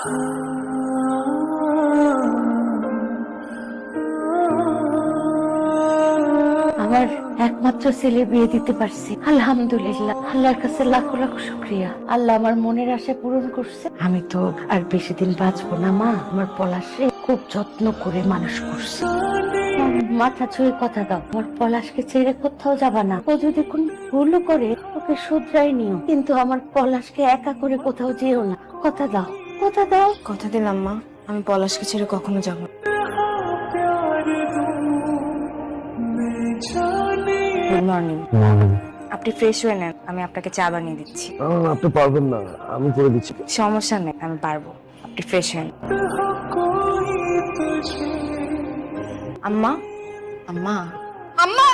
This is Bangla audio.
আমার একমাত্র ছেলে বিয়ে দিতে পারছি, আলহামদুলিল্লাহ। আল্লাহর কাছে লাখো লাখো শুকরিয়া। আল্লাহ আমার মনের আশা পূরণ করছে। আমি তো আর বেশি দিন বাঁচবো না মা। আমার পলাশে খুব যত্ন করে মানুষ করছে। মাথা ছুঁয়ে কথা দাও, আমার পলাশকে ছেড়ে কোথাও যাবা না। ও যদি কোন ভুলও করে ওকে শুধরাই নিও, কিন্তু আমার পলাশকে একা করে কোথাও যেও না। কথা দাও, কথা দাও। কথা দিলাম মা, আমি পলাশকে ছেড়ে কখনো যাব না। Good morning. আপনি ফ্রেশ হয়ে নেন, আমি আপনাকে চা বানিয়ে দিচ্ছি। আপনি পারবেন না, আমি করে দিচ্ছি। সমস্যা নেই, আমি পারবো। আপনি ফ্রেশ হয়ে নেন। আম্মা, আম্মা, আম্মা।